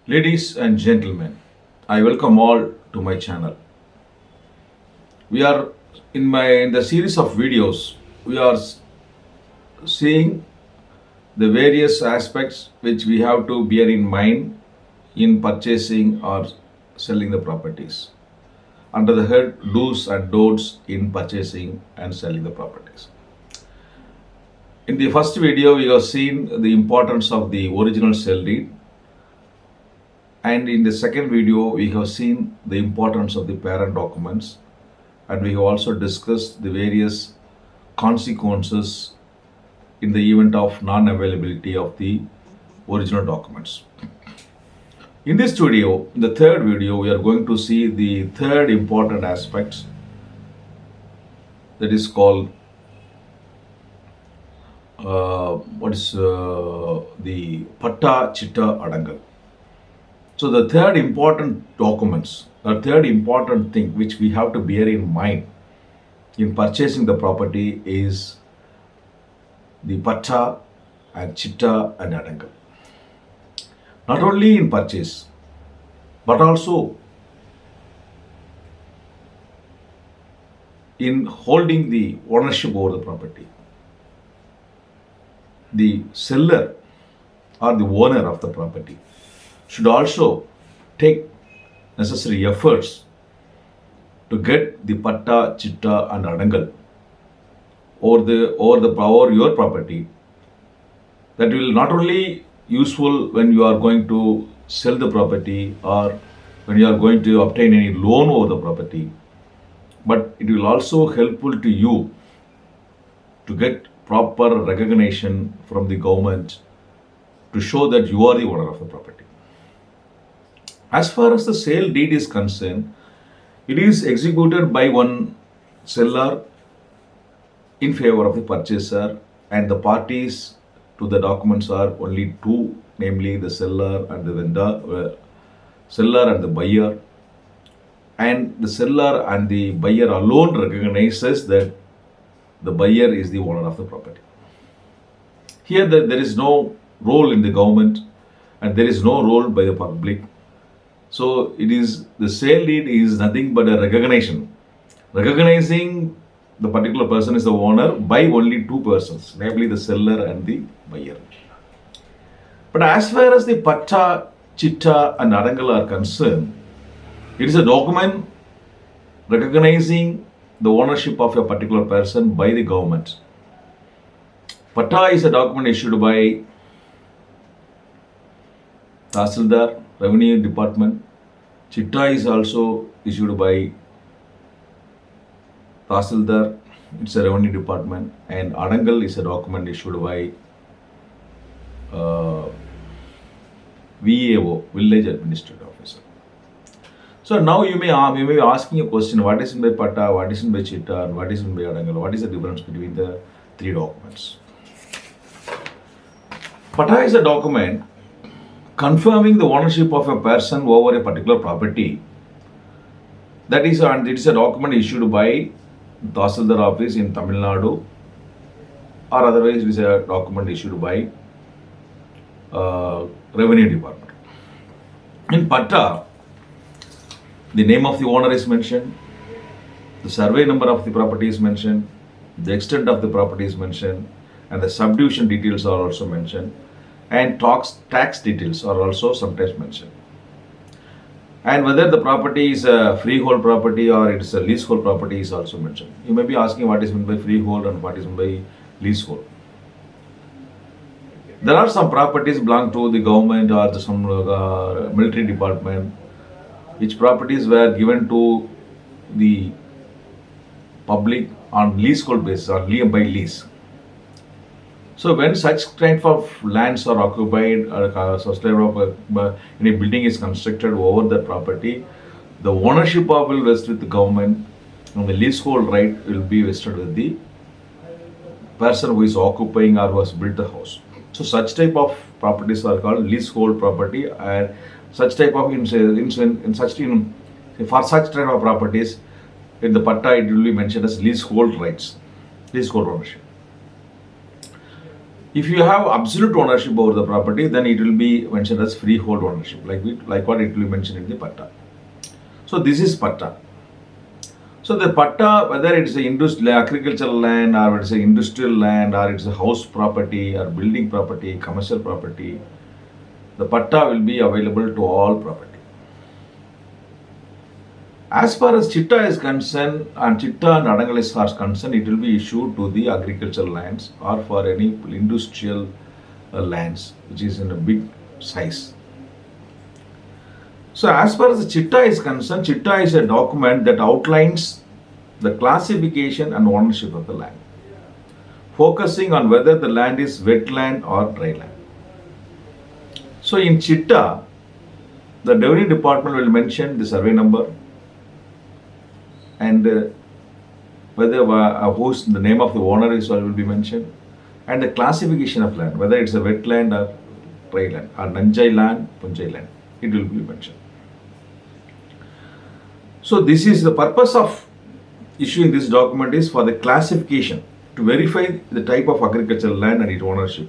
Ladies and gentlemen, I welcome all to my channel. We are in the series of videos. We are seeing the various aspects which we have to bear in mind in purchasing or selling the properties. Under the head do's and don'ts in purchasing and selling the properties. In the first video, we have seen the importance of the original sale deed. And in the second video, we have seen the importance of the parent documents, and we have also discussed the various consequences in the event of non-availability of the original documents. In this video, in the third video, we are going to see the third important aspect, that is called the Patta, Chitta, Adangal. So the third important documents, or third important thing which we have to bear in mind in purchasing the property is the Patta and Chitta and Adangal. Not only in purchase, but also in holding the ownership over the property. The seller or the owner of the property should also take necessary efforts to get the Patta, Chitta and Adangal over your property. That will not only useful when you are going to sell the property or when you are going to obtain any loan over the property, but it will also helpful to you to get proper recognition from the government to show that you are the owner of the property. As far as the sale deed is concerned, it is executed by one seller in favor of the purchaser, and the parties to the documents are only two, namely the seller and the vendor, seller and the buyer. And the seller and the buyer alone recognizes that the buyer is the owner of the property. Here there is no role in the government and there is no role by the public. So it is the sale deed is nothing but a recognition. Recognizing the particular person is the owner by only two persons, namely the seller and the buyer. But as far as the Patta, Chitta and Adangal are concerned, it is a document recognizing the ownership of a particular person by the government. Patta is a document issued by Tahsildar, Revenue Department. Chitta is also issued by Tahsildar, it's a Revenue Department, and Adangal is a document issued by VAO, Village Administrative Officer. So now you may be asking a question: what is in by Patta, what is in by Chitta, and what is in by Adangal? What is the difference between the three documents? Patta is a document confirming the ownership of a person over a particular property. That is, and it is a document issued by Tahsildar office in Tamil Nadu, or otherwise it is a document issued by Revenue Department. In Patta, the name of the owner is mentioned, the survey number of the property is mentioned, the extent of the property is mentioned, and the subdivision details are also mentioned, and tax details are also sometimes mentioned. And whether the property is a freehold property or it is a leasehold property is also mentioned. You may be asking what is meant by freehold and what is meant by leasehold. There are some properties belong to the government or some military department, which properties were given to the public on leasehold basis or by lease. So when such kind of lands are occupied or such type of any building is constructed over the property, the ownership of will rest with the government and the leasehold right will be vested with the person who is occupying or who has built the house. So such type of properties are called leasehold property, and such type of for such type of properties in the Patta it will be mentioned as leasehold rights, leasehold ownership. If you have absolute ownership over the property, then it will be mentioned as freehold ownership, like what it will be mentioned in the Patta. So this is Patta. So the Patta, whether it's a agricultural land or it's an industrial land or it's a house property or building property, commercial property, the Patta will be available to all property. As far as Chitta is concerned, and Chitta and Adangal is concerned, it will be issued to the agricultural lands or for any industrial lands which is in a big size. So as far as the Chitta is concerned, Chitta is a document that outlines the classification and ownership of the land, focusing on whether the land is wetland or dry land. So in Chitta, the revenue department will mention the survey number and whether who's the name of the owner is will be mentioned, and the classification of land, whether it's a wetland or dry land or Nanjai land, Punjai land, it will be mentioned. So this is the purpose of issuing this document is for the classification, to verify the type of agricultural land and its ownership.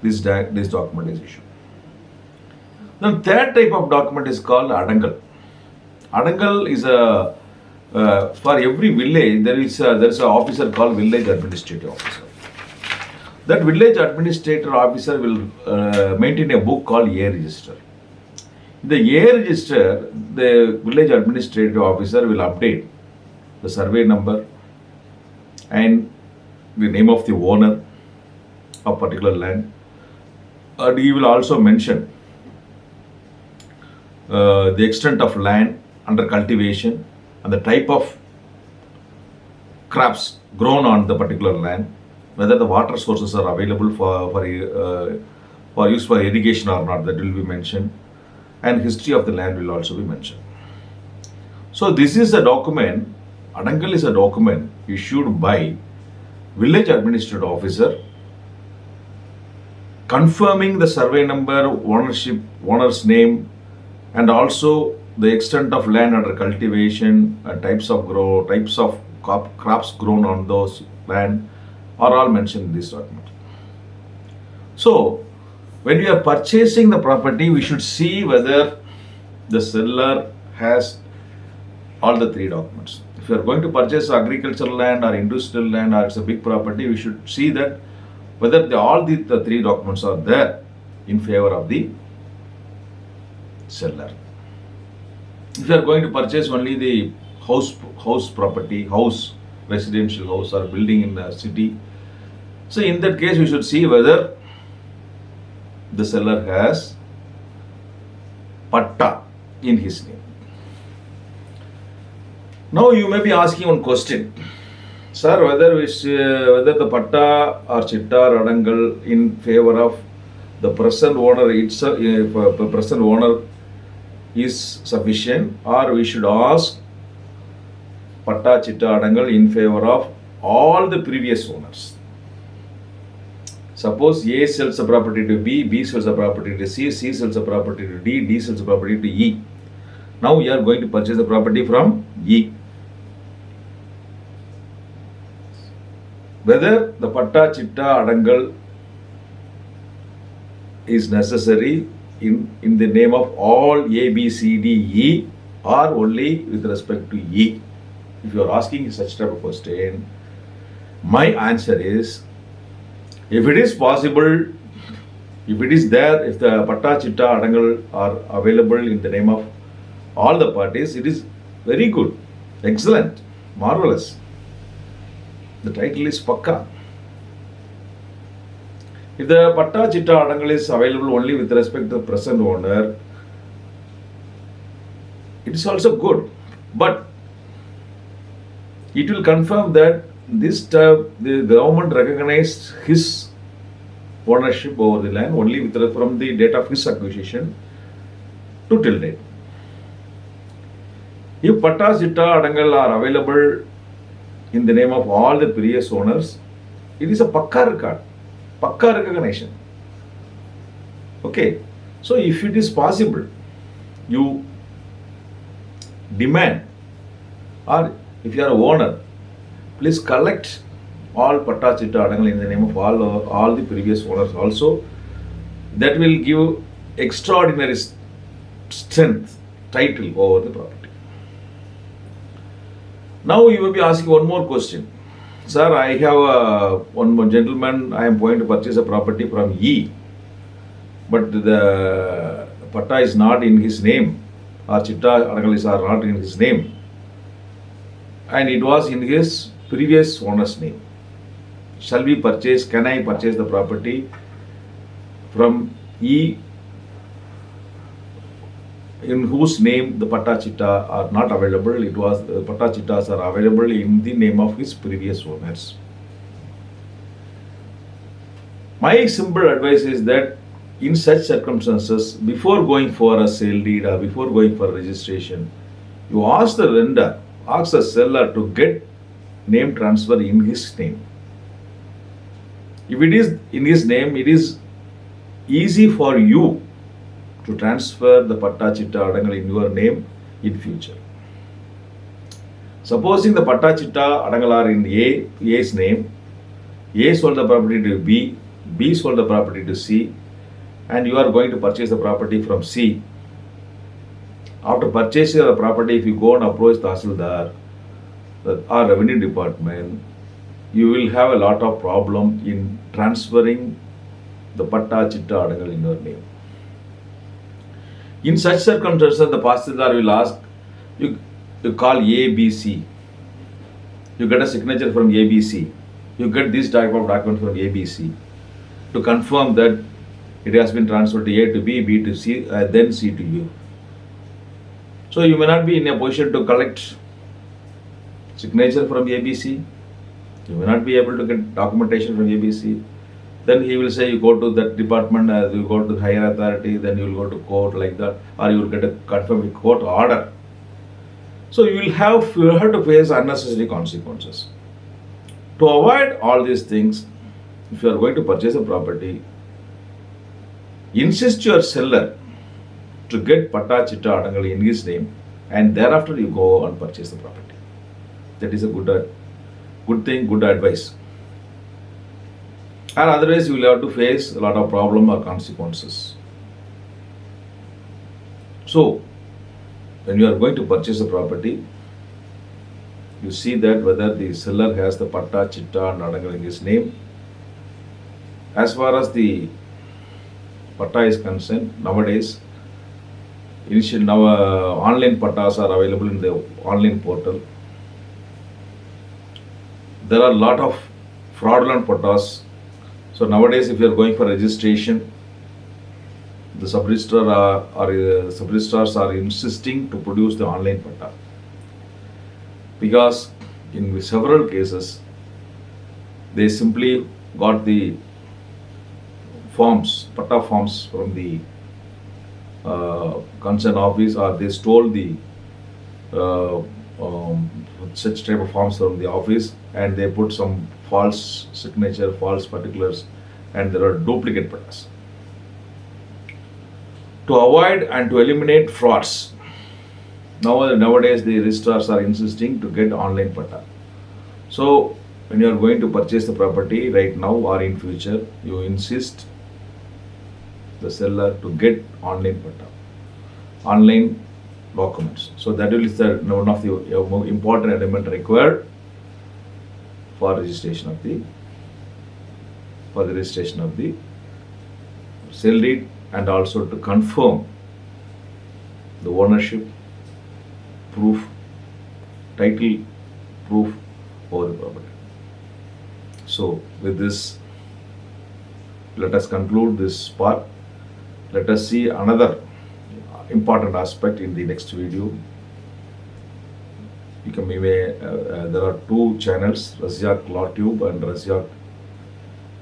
This document is issued. Then third type of document is called Adangal. Adangal is a for every village there is an officer called village administrative officer. That village administrator officer will maintain a book called A register. In the A register, the village administrative officer will update the survey number and the name of the owner of particular land, and he will also mention the extent of land under cultivation and the type of crops grown on the particular land, whether the water sources are available for use for irrigation or not, that will be mentioned, and history of the land will also be mentioned. So this is a document, Adangal is a document issued by village administrative officer confirming the survey number, ownership, owner's name, and also the extent of land under cultivation, types of crops grown on those land are all mentioned in this document. So when we are purchasing the property, we should see whether the seller has all the three documents. If you are going to purchase agricultural land or industrial land or it's a big property, we should see that whether all the three documents are there in favor of the seller. If you are going to purchase only the house property, residential house or building in a city, so in that case we should see whether the seller has Patta in his name. Now you may be asking one question, sir, whether the Patta or Chitta or Adangal in favor of the present owner itself, present owner is sufficient, or we should ask Patta, Chitta, Adangal in favor of all the previous owners. Suppose A sells a property to B, B sells a property to C, C sells a property to D, D sells a property to E. Now we are going to purchase the property from E. Whether the Patta, Chitta, Adangal is necessary in the name of all A, B, C, D, E, or only with respect to E. If you are asking such type of question, my answer is, if it is possible, if it is there, if the Patta, Chitta, Adangal are available in the name of all the parties, it is very good, excellent, marvelous. The title is Pakka. If the Patta, Chitta, Adangal is available only with respect to the present owner, it is also good, but it will confirm that this time the government recognized his ownership over the land only from the date of his acquisition to till date. If Patta, Chitta, Adangal are available in the name of all the previous owners, it is a Pakka record, Pakka recognition. Okay, so if it is possible, you demand, or if you are an owner, please collect all Patta, Chitta, Adangal in the name of all the previous owners also. That will give extraordinary strength, title over the property. Now you will be asking one more question. Sir, I have one more gentleman, I am going to purchase a property from E, but the Patta is not in his name, or Chitta, Adangal are not in his name, and it was in his previous owner's name. Shall we purchase, can I purchase the property from E in whose name the Patta Chitta are not available? It was Patta Chittas are available in the name of his previous owners. My simple advice is that in such circumstances, before going for a sale deed or before going for registration, you ask the lender, ask the seller to get name transfer in his name. If it is in his name, it is easy for you to transfer the Patta, Chitta, Adangal in your name in future. Supposing the Patta, Chitta, Adangal are in A's name, A sold the property to B, B sold the property to C, and you are going to purchase the property from C. After purchasing the property, if you go and approach Tahsildar or Revenue Department, you will have a lot of problem in transferring the Patta, Chitta, Adangal in your name. In such circumstances, the Tahsildar will ask, you call ABC, you get a signature from ABC, you get this type of document from ABC to confirm that it has been transferred to A to B, B to C, then C to U. So you may not be in a position to collect signature from ABC, you may not be able to get documentation from ABC. Then he will say you go to that department, you go to higher authority, then you will go to court like that, or you will get a confirmed court order. So you will have to face unnecessary consequences. To avoid all these things, if you are going to purchase a property, insist your seller to get Patta, Chitta, Adangal in his name, and thereafter you go and purchase the property. That is a good thing, good advice. And otherwise you will have to face a lot of problem or consequences. So, when you are going to purchase a property, you see that whether the seller has the Patta, Chitta and Adangal in his name. As far as the Patta is concerned, nowadays, online Pattas are available in the online portal. There are a lot of fraudulent Pattas. So nowadays, if you are going for registration, the sub-registrars are insisting to produce the online Patta, because in several cases they simply got the forms, Patta forms from the concerned office, or they stole the such type of forms from the office, and they put some false signature, false particulars, and there are duplicate Pattas. To avoid and to eliminate frauds, nowadays the registrars are insisting to get online Patta. So when you are going to purchase the property right now or in future, you insist the seller to get online Patta, online documents. So that is one of the important element required for registration of the sale deed, and also to confirm the ownership proof, title proof over the property. So with this, let us conclude this part. Let us see another important aspect in the next video. There are two channels, Razyak Law Tube and Razyak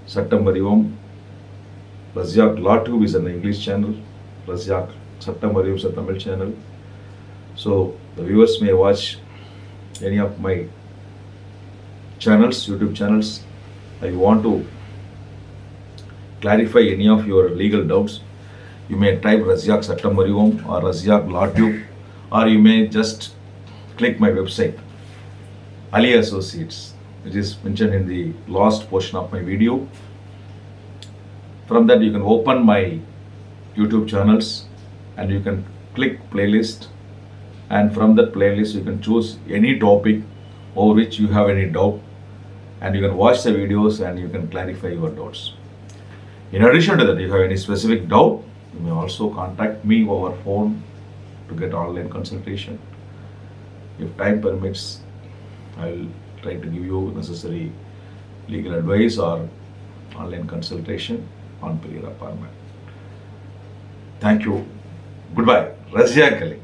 Sattam Arivam. Razyak Law Tube is an English channel, Razyak Sattam Arivam is a Tamil channel. So the viewers may watch any of my channels, YouTube channels. If you want to clarify any of your legal doubts, you may type Razyak Sattam Arivam or Razyak Law Tube, or you may just click my website, Ali Associates. which is mentioned in the last portion of my video. From that you can open my YouTube channels and you can click playlist, and from that playlist you can choose any topic over which you have any doubt, and you can watch the videos and you can clarify your doubts. In addition to that, if you have any specific doubt, you may also contact me over phone to get online consultation. If time permits, I will try to give you necessary legal advice or online consultation on prayer appointment. Thank you. Goodbye. Razia Kali.